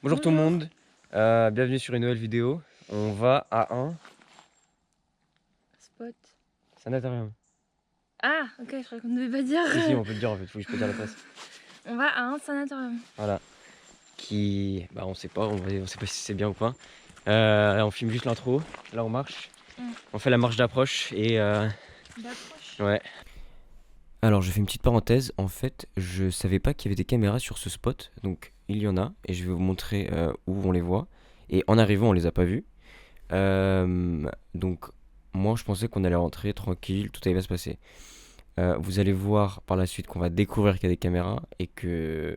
Bonjour tout le Bonjour. monde, bienvenue sur une nouvelle vidéo. On va à un Spot. sanatorium. Ah, ok, je croyais qu'on ne devait pas dire. Si, on peut le dire en fait, faut que je peux dire l'adresse. On va à un sanatorium. Voilà. Qui, bah on sait pas, on sait pas si c'est bien ou pas. On filme juste l'intro, là on marche. On fait la marche d'approche et D'approche. ouais. Alors je fais une petite parenthèse, en fait je savais pas qu'il y avait des caméras sur ce spot, donc il y en a et je vais vous montrer où on les voit. Et en arrivant on les a pas vus. Donc moi je pensais qu'on allait rentrer tranquille, tout allait bien se passer. Vous allez voir par la suite qu'on va découvrir qu'il y a des caméras et que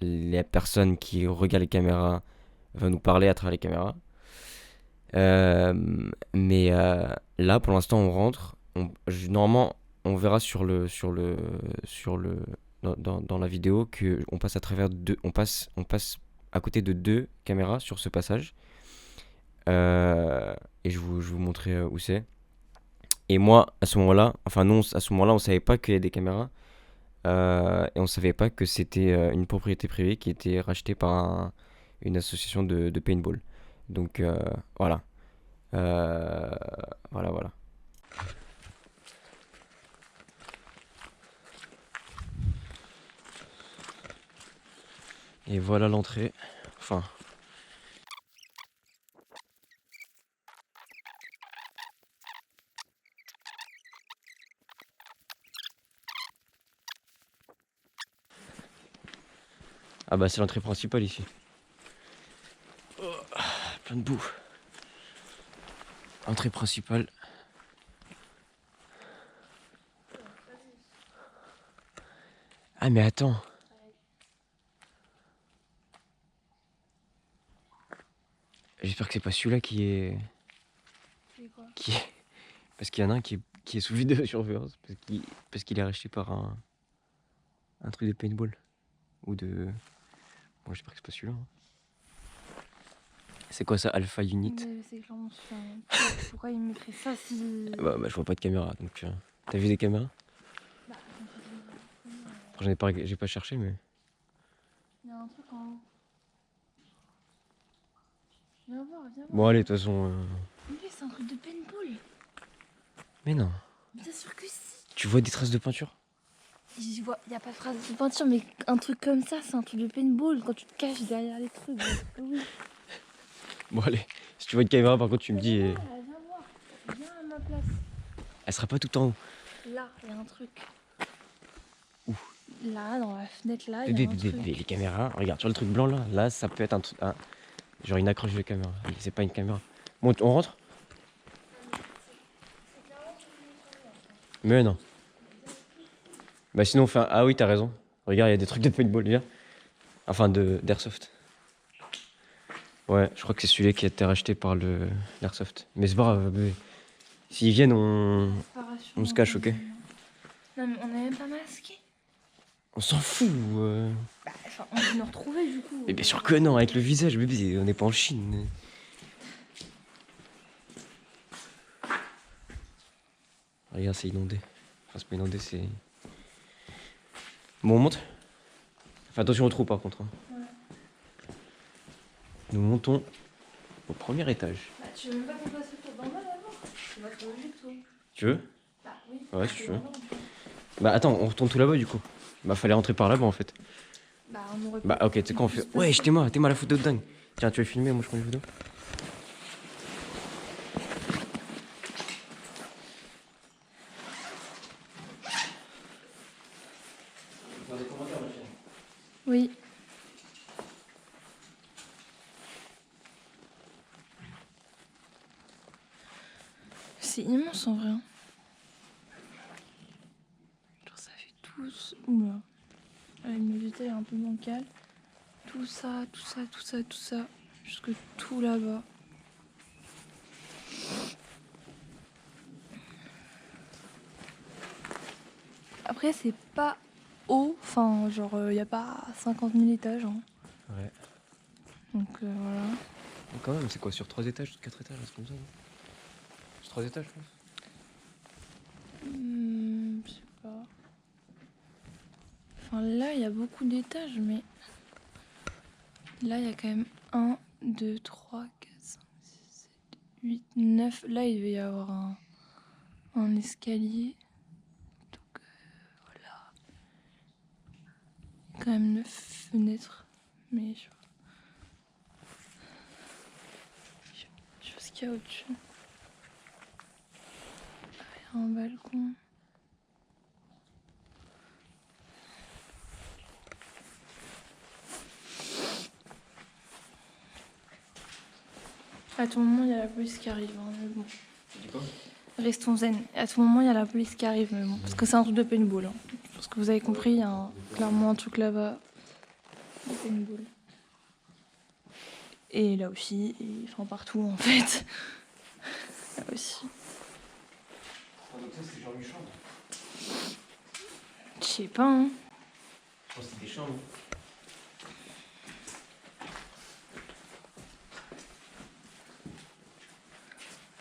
les personnes qui regardent les caméras vont nous parler à travers les caméras. Là, pour l'instant, on rentre. Normalement, on verra dans la vidéo que on passe à travers on passe à côté de deux caméras sur ce passage. Et je vais vous montrer où c'est. Et moi, à ce moment-là, enfin non, à ce moment-là, on savait pas qu'il y avait des caméras. Et on savait pas que c'était une propriété privée qui était rachetée par une association de paintball. Donc voilà. Euh, voilà. Et voilà l'entrée. Enfin. Ah bah c'est l'entrée principale ici. Oh, plein de boue. Entrée principale. Ah mais attends. J'espère que c'est pas celui-là qui est. C'est quoi? Qui est. Parce qu'il y en a un qui est sous vidéosurveillance. Parce qu'il est racheté par un truc de paintball. Ou de. Bon, j'espère que c'est pas celui-là. Hein. C'est quoi ça, Alpha Unit? Mais c'est clairement pourquoi il mettrait ça si. Bah, je vois pas de caméra donc. T'as vu des caméras? Bah, attends, J'ai pas cherché mais. il y a un truc en haut. Viens voir, viens voir. Bon allez, de toute façon. Mais c'est un truc de paintball. Mais non. Bien sûr que si. Tu vois des traces de peinture? Je vois, il n'y a pas de phrase de peinture, mais un truc comme ça, c'est un truc de paintball quand tu te caches derrière les trucs. Oui. Bon allez, si tu vois une caméra par contre tu me dis. Viens voir. Viens à ma place. Elle sera pas tout en haut. Là, il y a un truc. Où? Là, dans la fenêtre, là, il y a un truc. Les caméras, regarde, sur le truc blanc là ça peut être genre une accroche de caméra. C'est pas une caméra. Bon, on rentre? Mais non. Bah sinon on fait Ah oui, t'as raison. Regarde, il y a des trucs de paintball, viens. Enfin, d'airsoft. Ouais, je crois que c'est celui-là qui a été racheté par l'airsoft. Mais c'est pas grave, bébé. S'ils viennent, on se cache, ok? Non, mais on n'est même pas masqué. On s'en fout. Bah, enfin, on va nous retrouver du coup. Mais bien sûr que non, avec le visage, bébé, on n'est pas en Chine. Regarde, c'est inondé. Enfin, c'est pas inondé, c'est. Bon, on monte. Fais attention au trou par contre. Hein. Ouais. Nous montons au premier étage. Bah, tu veux même pas qu'on passe le tour d'en bas d'abord? Tu vas trop vite, toi. Tu veux? Bah oui. Ouais, si tu veux. Bah attends, on retourne tout là-bas du coup. Bah fallait rentrer par là-bas en fait. Bah on aurait Bah ok, tu sais quoi on fait. Ouais, t'es moi la photo de dingue. Tiens, tu veux filmer, moi je prends une photo. Oui. C'est immense en vrai. Hein. Genre ça fait tous. Oula. Une vérité est un peu bancale. Tout ça. Jusque tout là-bas. Après, c'est pas haut. Enfin, genre, y a pas 50 000 étages. Hein. Ouais. Donc voilà. Mais quand même, c'est quoi, sur 3 étages, 4 étages, c'est comme ça, non? Sur 3 étages, je pense. Je sais pas. Enfin, là, il y a beaucoup d'étages, mais. Là, il y a quand même 1, 2, 3, 4, 5, 6, 7, 8, 9. Là, il devait y avoir un escalier. Donc, voilà. Quand même 9 fenêtres. Mais je sais pas ce qu'il y a au-dessus. Il y a un balcon. À tout moment, il y a la police qui arrive. Hein, mais bon. Restons zen. À tout moment, il y a la police qui arrive. Mais bon, parce que c'est un truc de paintball. Hein. Je pense que vous avez compris. Il y a clairement un truc là-bas de paintball. Et là aussi. Et enfin, partout en fait. Là aussi. Donc ça, c'est genre une chambre. Je sais pas, hein. Je pense que c'est des chambres.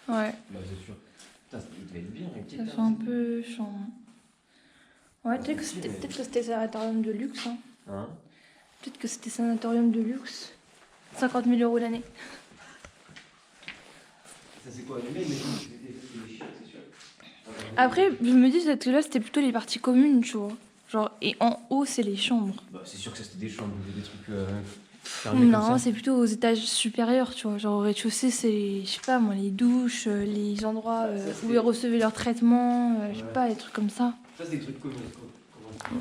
Ouais. Bah, c'est sûr. Putain, il devait être bien, une petite Ça fait un peu chambre. Ouais, peut-être que c'était sanatorium de luxe. Hein. Hein? Peut-être que c'était sanatorium de luxe. 50 000 € l'année. Ça, c'est quoi? Les mecs, c'était des chiottes, c'est sûr. Après, je me dis peut-être que là, c'était plutôt les parties communes, tu vois. Genre, et en haut, c'est les chambres. Bah, c'est sûr que ça, c'était des chambres, des trucs fermés comme Non, ça. c'est plutôt aux étages supérieurs, tu vois. Genre, au rez-de-chaussée, c'est, je sais pas moi, les douches, les endroits où ils recevaient leur traitement, je sais pas, des trucs comme ça. Ça, c'est des trucs communs.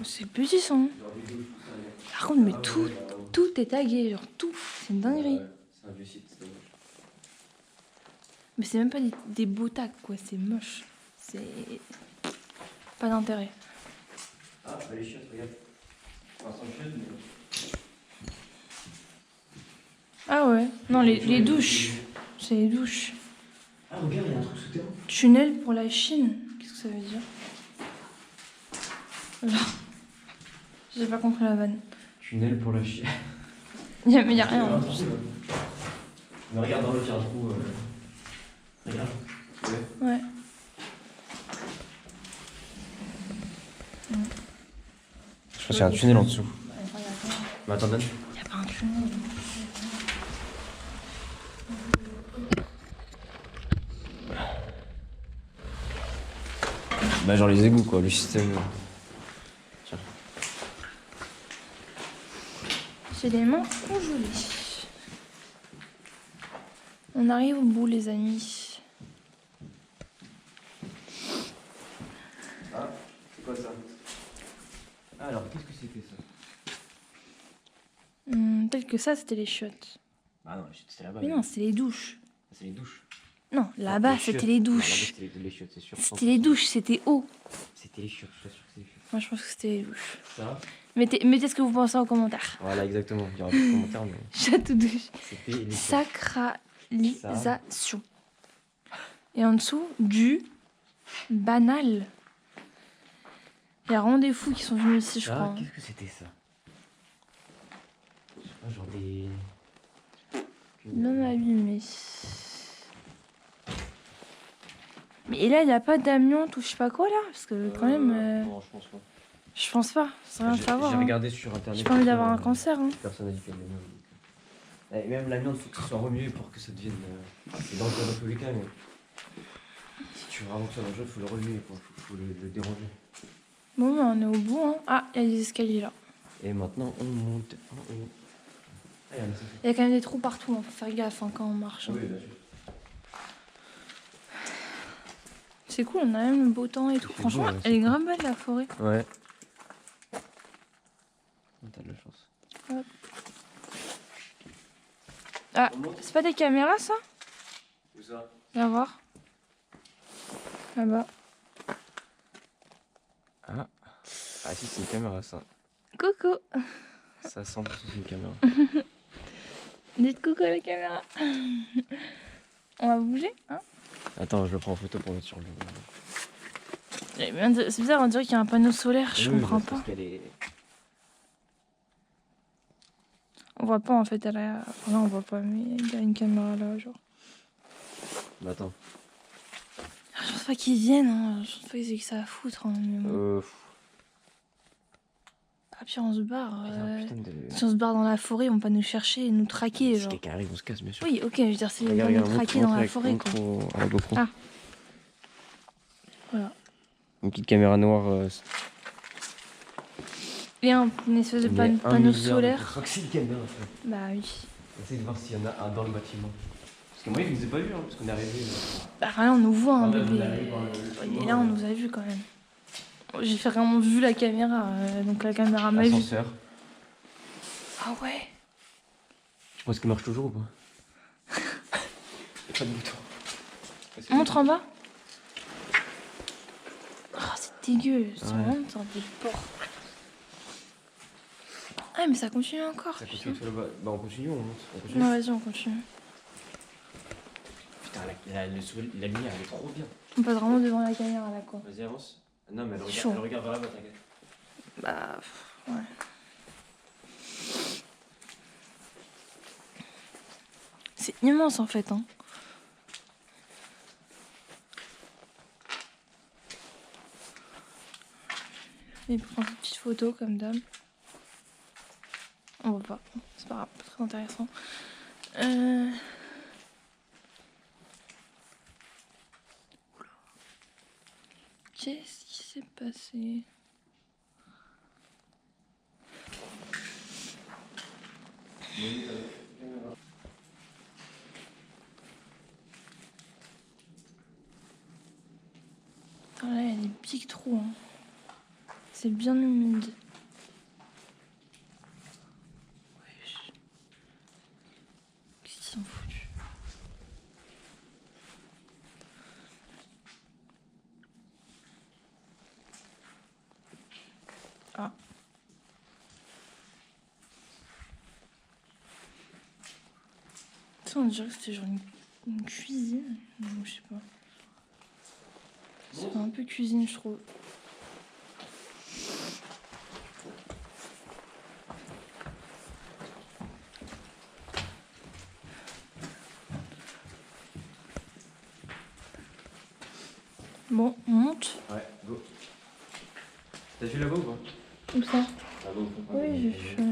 C'est petit, ça. Hein. Genre des douches, tout ça. Par contre, mais tout est tagué, genre tout. C'est une dinguerie. C'est un vieux site, c'est dommage. Mais c'est même pas des beaux tags, quoi. C'est moche. C'est pas d'intérêt. Ah, bah, les chiottes, regarde. Enfin, sans chiottes, mais. Ah ouais. Non, les douches. C'est les douches. Ah, regarde, il y a un truc souterrain. Tunnel pour la Chine. Qu'est-ce que ça veut dire? Voilà. J'ai pas compris la vanne. Tunnel pour la chienne. Mais y a rien. Mais regarde dans l'autre, il y a un trou. Regarde. Ouais. Je pense qu'il y a un tunnel en dessous. Mais attends, donne. Y a pas un tunnel. Bah, genre les égouts, quoi, le système. Tiens. J'ai les mains congelées. On arrive au bout, les amis. Ah, c'est quoi ça? Ah, alors, qu'est-ce que c'était ça? Peut-être que ça, c'était les chiottes. Ah non, c'était là-bas. Mais non, c'est les douches. C'est les douches. Non, là-bas, Les c'était chiottes. les Non, là-bas, douches. c'était les chiottes, c'est sûr. C'était les douches, c'était haut. C'était les chiottes, je suis sûr que c'est les chiottes. Moi, je pense que c'était les douches. Ça? Mettez ce que vous pensez en commentaire. Voilà, exactement. Il y aura des commentaires, mais. Château douche. C'était les chiottes. Sacralisation. Et en dessous, du banal. Il y a Rendez-vous qui sont venus ici, je crois. Qu'est-ce que c'était ça? Je sais pas, genre des. L'homme abîmé. Mais et là, il n'y a pas d'amiante ou je sais pas quoi là? Parce que quand même. Non, je pense pas. Je pense pas. C'est rien à savoir. J'ai Hein. regardé sur internet. J'ai pas envie d'avoir un cancer. Hein. Personne n'a dit qu'il y avait l'amiante. Et même l'amiante, il faut que ce soit remué pour que ça devienne. C'est dangereux dans tous les cas, mais. Si tu veux vraiment que ça soit dangereux, il faut le remuer, quoi. Faut le déranger. Bon, bah, on est au bout. Hein. Ah, il y a des escaliers là. Et maintenant, on monte en haut. Ah, il y a un ascenseur. Il y a quand même des trous partout. Hein. Faut faire gaffe hein, quand on marche. Hein. Oui, bien sûr. C'est cool, on a même le beau temps et tout. fait Franchement, beau, là, elle est c'est grave belle la forêt. Ouais. T'as de la chance. Hop. Ah, c'est pas des caméras ça? Où ça? Viens voir. Là-bas. Ah. Ah, si, c'est une caméra, ça. Coucou. Ça semble que c'est une caméra. Dites coucou à la caméra. On va bouger, hein? Attends, je le prends en photo pour mettre sur le. C'est bizarre, on dirait qu'il y a un panneau solaire, je comprends pas. Parce qu'elle est. On voit pas en fait, elle a... Enfin, là on voit pas, mais il y a une caméra là, genre. Bah, attends. Je pense pas qu'ils viennent, hein. Je pense pas qu'ils aient que ça à foutre. Hein, mais bon. Ah, puis on se barre. Putain de... Si on se barre dans la forêt, on va pas nous chercher et nous traquer. Si Genre. quelqu'un arrive, on se casse, bien sûr. Oui, ok, je veux dire, c'est Regarde, nous regarde, traquer dans la forêt, quoi. À la GoPro. Ah. Voilà. Une petite caméra noire. Et une espèce de panneau solaire. C'est une caméra. Bah oui. Essaye de voir s'il y en a un dans le bâtiment. Parce que moi, ils nous ont pas vu, hein, parce qu'on est arrivé. Bah rien, on nous voit, hein, Ah, bébé. on arrive par le Et là, on nous a vu quand même. J'ai vraiment vu la caméra, donc la caméra m'a vu. Ascenseur. Ah ouais. Je pense qu'il marche toujours ou pas? Pas de bouton. Montre en bas. Oh, c'est dégueu, c'est Ouais. vraiment une sorte de porc. Ah, mais ça continue encore. Ça putain. continue tout là-bas. Bah, on continue, on monte. On continue. Non, vas-y, on continue. Putain, la lumière, elle est trop bien. On passe vraiment devant la caméra là, quoi. Vas-y, avance. Non, mais Chaud. elle regarde vers là-bas, t'inquiète. Bah, ouais. C'est immense en fait, hein. Et prend une petite photo comme d'hab. On voit pas, c'est pas grave, pas très intéressant. Oula. Qu'est-ce qui s'est passé? Ah là, il y a des pics trous, hein. C'est bien humide. Wesh. Qu'est-ce qu'ils sont foutus? Ah. Ça, on dirait que c'était genre une cuisine. Non, je sais pas. C'est un peu cuisine, je trouve. Bon, on monte. Ouais, go. T'as vu là-bas ou pas? Comme ça. Ah bon, Oui, j'ai fait.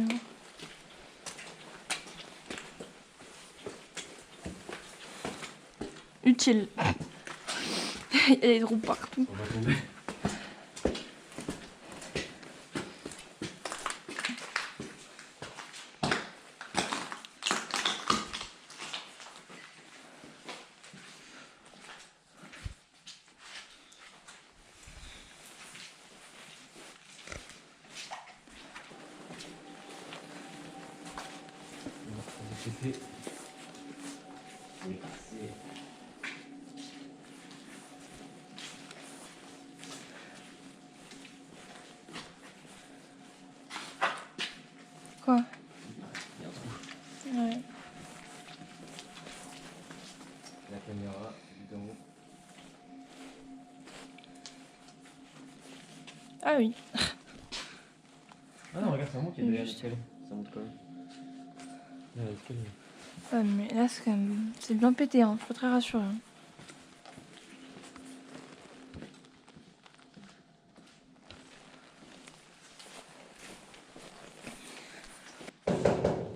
Utile. Il y a des trous partout. On va tomber. Quoi? Ouais. La caméra, évidemment. Ah oui. Ah non, regarde, ça monte, il y a Juste. l'escalier. Ça monte quand même. Il y a l'escalier. Ouais, mais là, c'est quand même. C'est bien pété, hein. Je suis pas très rassurée. Hein.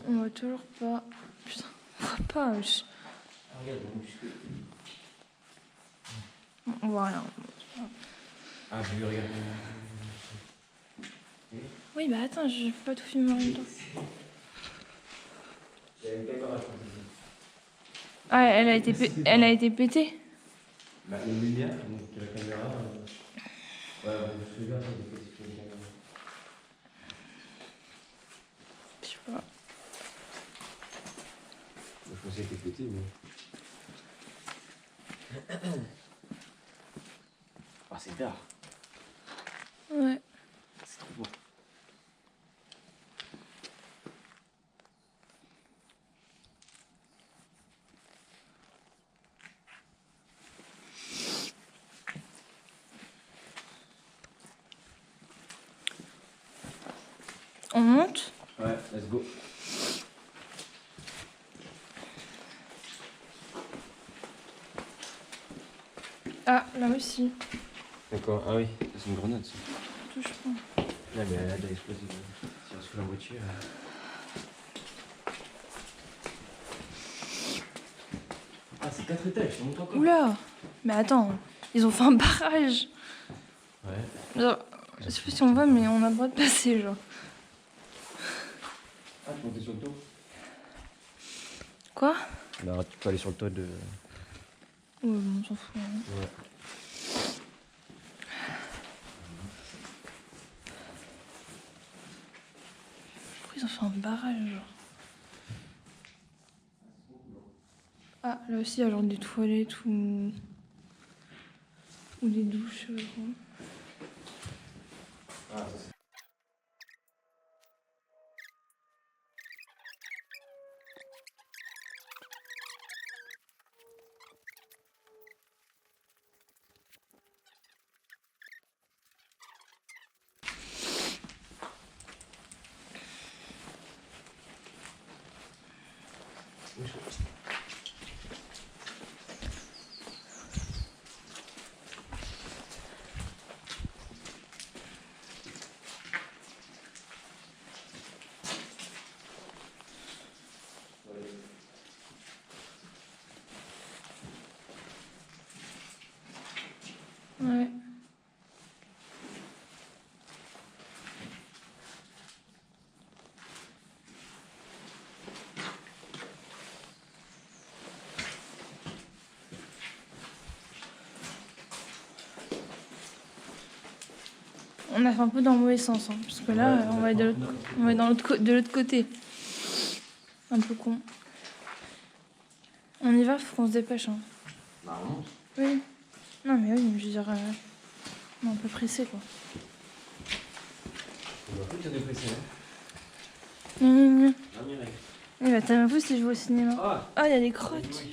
On voit toujours pas. Putain, on voit pas. Wesh. Regarde, on muscle. On voit rien. Ah, j'ai vu, regarde. Oui, bah attends, je peux pas tout filmer en même temps. Il y a une caméra, je pense. Ah, elle a été pétée. Bah, une lumière, donc la caméra. Ouais, je me souviens, des fois, c'est une caméra. Je sais pas. Je pensais que c'était pété, mais. Ah, c'est tard. Ouais. C'est trop beau. On monte? Ouais, let's go. Ah, là aussi. D'accord, ah oui, c'est une grenade ça. Touche pas. Ouais, mais elle a déjà explosé. Si on reste que la moitié. Ah, c'est 4 étages, ça monte encore. Oula! Mais attends, ils ont fait un barrage! Ouais. Genre, je sais pas si on voit, mais on a le droit de passer, genre. Ah, tu montais sur le toit? Quoi? Bah, tu peux aller sur le toit de. Ouais, bon, on s'en fout. Hein. Ouais. Pourquoi ils ont fait un barrage, genre? Ah, là aussi, il y a genre des toilettes ou des douches. Quoi. Ah, ça c'est. Ouais. On a fait un peu dans le mauvais sens, hein, parce que là, on va être de l'autre côté. Un peu con. On y va, faut qu'on se dépêche. Hein. Bah, on monte. Oui. Non, mais oui, je veux dire, on est un peu pressé, quoi. On va plus te dépresser, hein. Oui, bah t'as même vu si je vais au cinéma. Ah, Ah, il y a des crottes.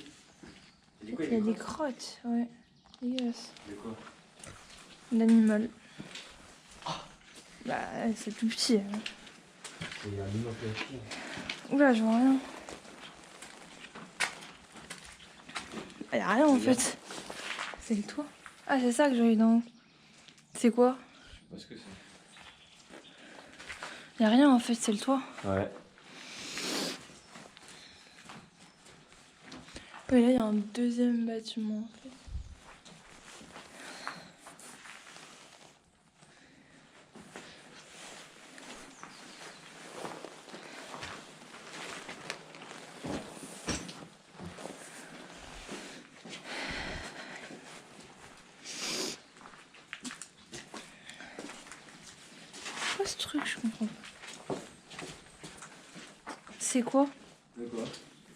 C'est quoi, Il y a des crottes, ouais. Dégueulasse. De quoi? L'animal. Bah, c'est tout petit. Hein. C'est un animal plastique. Oula, je vois rien. Il y a rien en fait. C'est le toit. Ah, c'est ça que j'ai eu dans. C'est quoi? Je sais pas ce que c'est. Il y a rien en fait, c'est le toit. Ouais. Oui, là, il y a un deuxième bâtiment en fait. C'est quoi ce truc? Je comprends pas. C'est quoi? De quoi?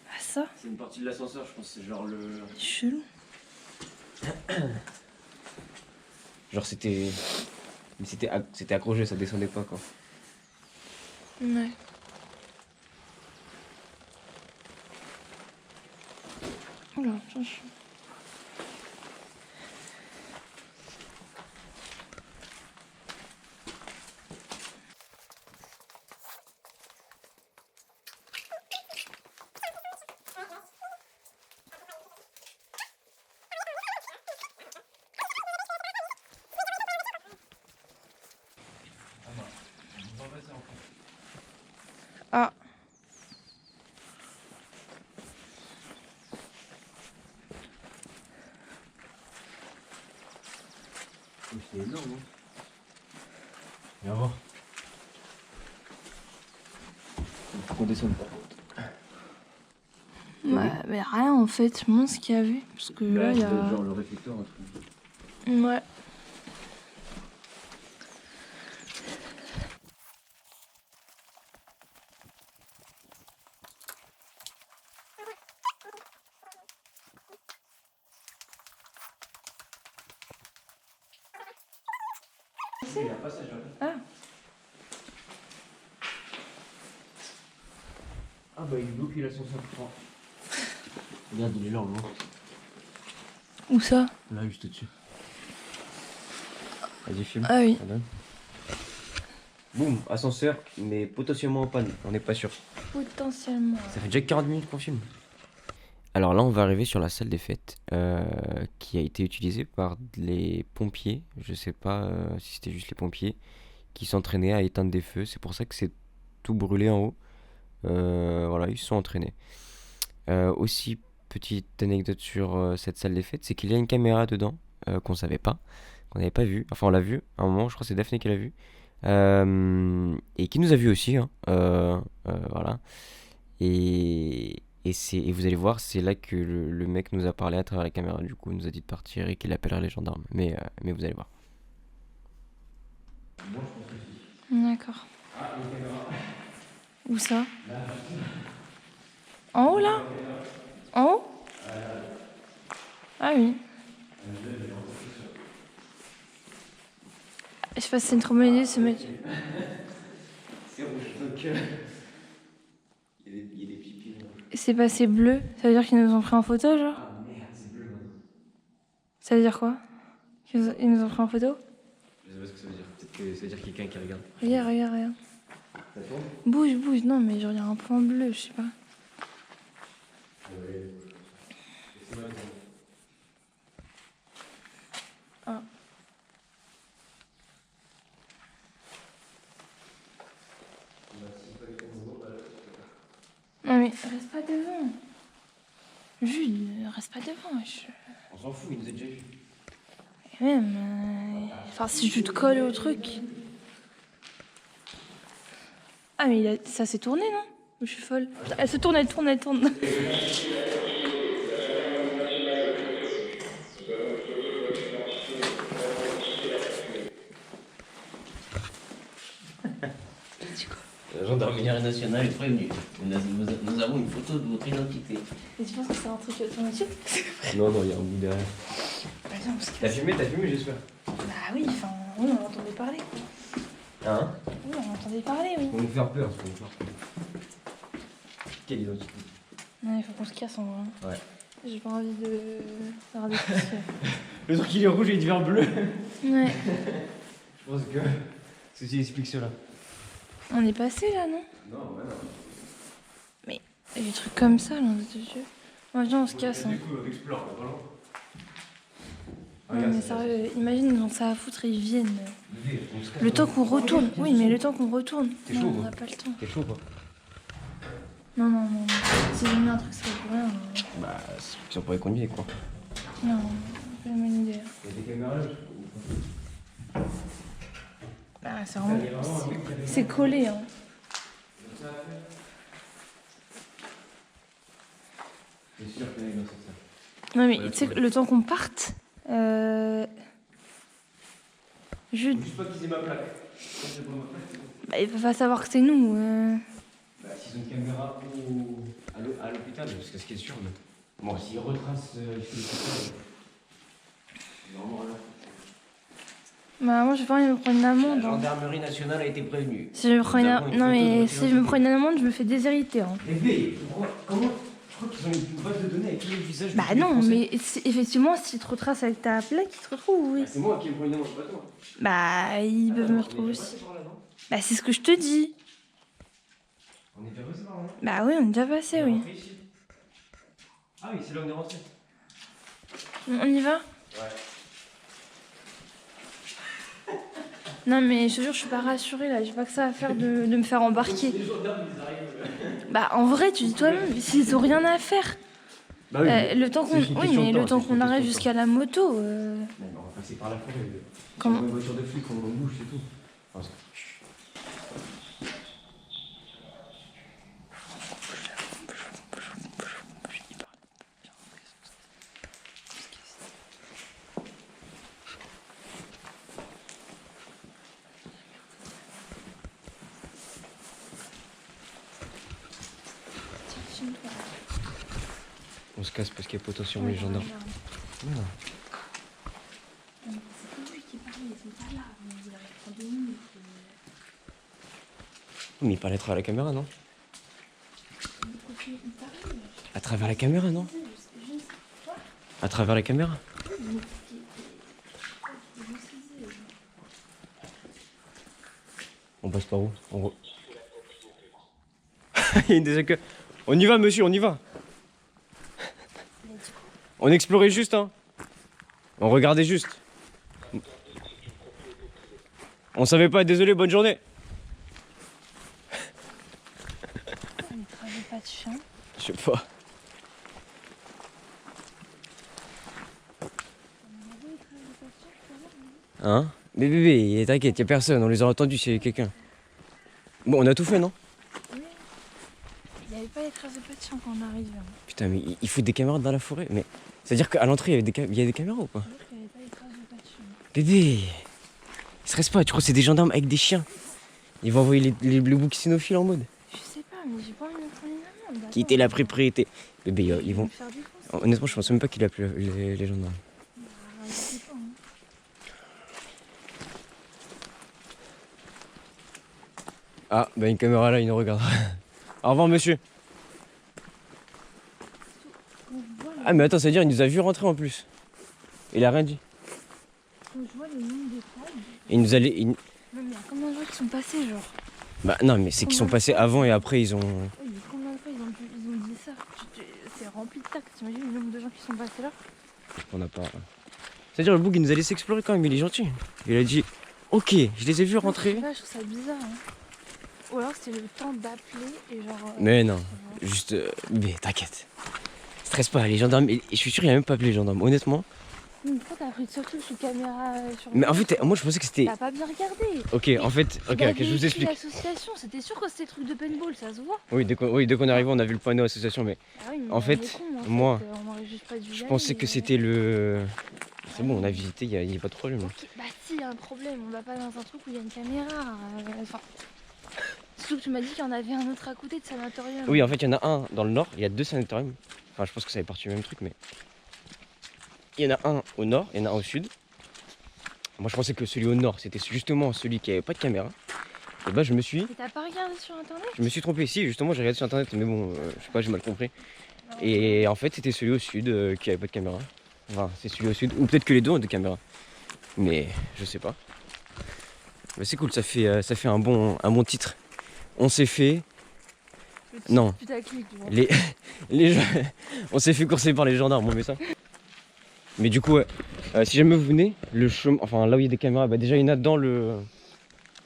Ah, ça? C'est une partie de l'ascenseur, je pense. C'est genre le. C'est chelou. Genre c'était. Mais c'était accroché, ça descendait pas quoi. Ouais. Oula, attention. Ah. C'est énorme, hein. Viens voir. Il faut qu'on descende par contre. Ouais, mais rien en fait. Je me demande ce qu'il y avait. Parce que là, il y a. Genre le réflecteur, un truc. Ouais. Il y a un passage là. Ah. Ah bah il est bloqué l'ascenseur, je crois. Regarde, il est là en loin. Où ça? Là, juste au-dessus. Vas-y, filme. Ah oui. Ça donne. Boum, ascenseur, mais potentiellement en panne, on n'est pas sûr. Potentiellement. Ça fait déjà 40 minutes qu'on filme. Alors là, on va arriver sur la salle des fêtes qui a été utilisée par les pompiers. Je sais pas si c'était juste les pompiers qui s'entraînaient à éteindre des feux. C'est pour ça que c'est tout brûlé en haut. Voilà, ils se sont entraînés. Aussi, petite anecdote sur cette salle des fêtes, c'est qu'il y a une caméra dedans qu'on savait pas, qu'on n'avait pas vu. Enfin, on l'a vu à un moment, je crois que c'est Daphné qui l'a vu. Et qui nous a vu aussi, hein. Voilà. Et vous allez voir, c'est là que le mec nous a parlé à travers la caméra, du coup, il nous a dit de partir et qu'il appellerait les gendarmes. Mais vous allez voir. D'accord. Où ça? En haut là? En haut? Ah oui. Je sais pas si c'est une trop bonne idée ce mec. C'est rouge, donc il y a des pipis rouges. C'est passé bleu, ça veut dire qu'ils nous ont pris en photo, genre? Ah merde, c'est bleu maintenant. Ça veut dire quoi? Ils nous ont pris en photo? Je sais pas ce que ça veut dire. Peut-être que ça veut dire quelqu'un qui regarde. Regarde, regarde, regarde. Ça tourne? Bouge, bouge, non mais genre il y a un point bleu, je sais pas. Ah. Non mais reste pas devant. Jules, reste pas devant. On s'en fout, il nous a déjà vu. Et même. Enfin, si je te colle au truc. Ah, mais ça s'est tourné, non? Ou je suis folle? Elle se tourne, elle tourne, elle tourne. La gendarmerie nationale est prévenue. Nous avons une photo de votre identité. Et tu penses que c'est un truc automatique? Non, non, il y a un bout derrière. Bah non, parce que... T'as filmé, j'espère. Bah oui, enfin, oui, on entendait parler, quoi. Hein? Oui, on entendait parler, oui. Faut nous faire peur, faut nous faire peur. Quelle identité? Non, il faut qu'on se casse en vrai. Ouais. J'ai pas envie de faire des trucs. Le truc il est rouge et il devient bleu. Ouais. Je pense que ceci explique cela. On est passé là, non? Non, bah non. Mais il y a des trucs comme ça, là, de Dieu. Bon, viens, on se casse. Hein. Du coup, on explore, pas loin. Non, mais sérieux, imagine, ils ont ça à foutre et ils viennent. On se casse, Le temps qu'on retourne. Oui, mais le temps qu'on retourne. T'es Non, chaud, on quoi. n'a pas le temps. T'es chaud quoi? Non, non, non. Si j'ai mis un truc, ça va pour rien. Bah, si on pourrait conduire quoi. Non, pas une bonne idée. Il y a des caméras là, Bah, c'est vraiment. C'est collé, hein. C'est sûr qu'il y a une autre ça. Non, mais tu sais, le temps qu'on parte. Jude, Juste pas qu'ils aient ma plaque. Quand c'est pas ma plaque, c'est bon. bah, il va pas savoir que c'est nous. Bah, s'ils ont une caméra à l'hôpital, parce que ce qui est sûr, mais... Bon, s'ils retracent l'hôpital, c'est vraiment rien. Bah, moi, j'ai pas envie de me prendre une amende. La Hein. gendarmerie nationale a été prévenue. Si je me prends Nous une avons amende. une Non, photo de mais votre si je me prends une amende, je me fais déshériter. Hein. Mais pourquoi? Comment? Je crois qu'ils ont une base de données avec tous les visages. Bah, non, mais effectivement, s'ils te retracent avec ta plaque, ils te retrouvent, oui. C'est moi qui me prends une amende, pas toi. Bah, ils peuvent me retrouver aussi. Bah, c'est ce que je te dis. On est déjà passé par là, non? Bah, oui, on est déjà passé, oui. Ah oui, c'est là où on est rentré. On y va? Ouais. Non, mais je te jure, je suis pas rassurée là. J'ai pas que ça à faire de me faire embarquer. Les gendarmes, ils arrivent. Bah, en vrai, tu dis toi-même, s'ils ont rien à faire. Bah oui. Le temps qu'on... c'est une Oui, question mais de le temps, temps c'est qu'on une arrive question de jusqu'à la moto. Non, mais on va passer par la forêt. Comment? On a une voiture de flic, on bouge, c'est tout. Enfin, on se casse parce qu'il y a potentiellement les gendarmes. Non. Mais il parlait à travers la caméra, non? À travers la caméra, non? À travers la caméra? On passe par où? Il y a déjà que... On y va, monsieur, on y va. On explorait juste, hein. On regardait juste. On savait pas, désolé, bonne journée. On ne travaille pas de chien. Je sais pas. Hein? Mais bébé, t'inquiète, y'a personne, on les a entendus s'il y avait quelqu'un. Bon, on a tout fait, non? Oui. Il n'y avait pas les traces de pas de chien quand on arrive. Hein. Putain, mais il faut des caméras dans la forêt. Mais c'est-à-dire qu'à l'entrée, il y a des caméras ou pas? Il n'y avait pas les traces de pas de chien. Bébé, stresse pas, tu crois que c'est des gendarmes avec des chiens? Ils vont envoyer le bouc cynophile en mode. Je sais pas, mais j'ai pas envie de prendre une amende. Qui était la propriété. Bébé, ils vont. me faire défoncer. Honnêtement, je pense même pas qu'il a appelé les gendarmes. Je sais pas. Hein. Ah, bah une caméra là, il nous regarde. Au revoir, monsieur. Quand je vois le, Ah, mais attends, ça veut dire il nous a vu rentrer en plus. Il a rien dit. quand je vois le nombre de tags. Il nous allait. Non, mais il y a combien de gens qui sont passés, genre? Bah non, mais c'est qu'ils sont passés avant et après ils ont. Oui, mais combien de fois ils ont dit ça? C'est rempli de tags. T'imagines le nombre de gens qui sont passés là? On n'a pas. C'est-à-dire le bouc il nous a laissé explorer quand même, il est gentil. Il a dit ok, je les ai vus Je rentrer. sais pas, je trouve ça bizarre. Hein. Ou alors c'était le temps d'appeler et genre. Mais non, juste. Mais t'inquiète. Stresse pas, les gendarmes. Et je suis sûr qu'il a même pas appelé les gendarmes, honnêtement. Mais pourquoi t'as pris surtout sous caméra sur Mais en fait, moi je pensais que c'était. T'as pas bien regardé. Ok, en fait, ok, je vous explique. L'association, c'était sûr que c'était truc de paintball, ça se voit. Oui, dès qu'on est arrivé, on a vu le panneau association, mais Ah oui, mais En on fait, est con, moi, on aurait juste pas dû y je aller, pensais que c'était le. C'est bon, on a visité, il y a pas de problème. Ok, bah si, il y a un problème, on va pas dans un truc où il y a une caméra. Enfin, surtout que tu m'as dit qu'il y en avait un autre à côté de sanatorium. Oui, en fait, il y en a un dans le nord, il y a deux sanatoriums. Enfin, je pense que ça fait partie du même truc, mais. Il y en a un au nord, il y en a un au sud. Moi, je pensais que celui au nord, c'était justement celui qui avait pas de caméra. Et bah, je me suis Et t'as pas regardé sur internet? trompé. Si, justement, j'ai regardé sur internet, mais bon, je sais pas, j'ai mal compris. Et en fait, c'était celui au sud qui avait pas de caméra. Enfin, c'est celui au sud, ou peut-être que les deux ont des caméras. Mais je sais pas. Mais c'est cool, ça fait un bon titre. On s'est fait. Non. Putaclic, tu vois. Les gens- On s'est fait courser par les gendarmes, on met ça. Mais du coup, ouais, si jamais vous venez, le chemin, enfin là où il y a des caméras, bah déjà il y en a dans le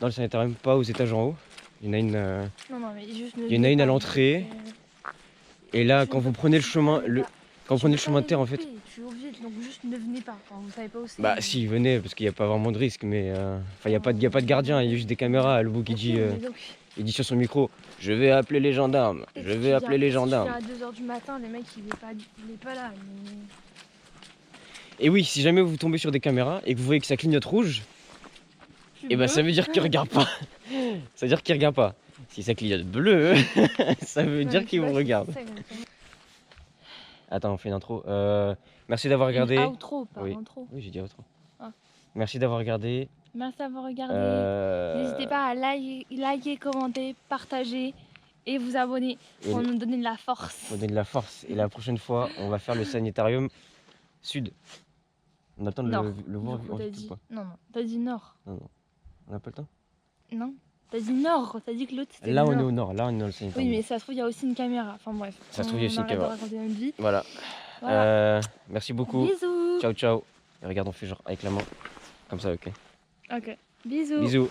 sanitarium, pas aux étages en haut. Il y en a une. Non, non, mais juste Il y en a une à l'entrée. Et là, quand vous prenez le chemin, quand vous prenez le chemin de terre, en fait. Je suis obligée, donc juste ne venez pas. Enfin, vous savez pas où c'est. Bah si, venez, parce qu'il n'y a pas vraiment de risque, mais enfin il n'y a pas de gardien, il y a juste des caméras. Le bouc il dit sur son micro, je vais appeler les gendarmes, je vais appeler les gendarmes. À 2h du matin, le mec il est pas là. Et oui, si jamais vous tombez sur des caméras et que vous voyez que ça clignote rouge, et bah ça veut dire qu'il regarde pas. Ça veut dire qu'il regarde pas. Si ça clignote bleu, ça veut dire qu'il vous regarde. Attends, on fait une intro. Merci d'avoir regardé. Outro, pas Oui. intro. Oui, j'ai dit outro. Ah. Merci d'avoir regardé. Merci d'avoir regardé. N'hésitez pas à liker, commenter, partager et vous abonner pour nous donner de la force. Pour donner de la force. Et la prochaine fois, on va faire le sanitarium sud. On attend le voir Du coup, en t'as sud dit... ou pas? Non, t'as dit nord. Non, non. On n'a pas le temps? Non, t'as dit nord. T'as dit que l'autre c'était Là, le on est nord. au nord. Là, on est dans le sanitarium. Oui, mais ça se trouve, il y a aussi une caméra. Enfin bref. Ça se trouve, il y a aussi une arrête de caméra. raconter notre vie. Voilà. Voilà. Merci beaucoup. Bisous. Ciao, ciao. Et regarde, on fait genre avec la main. Comme ça, ok. Ok. Bisous. Bisous.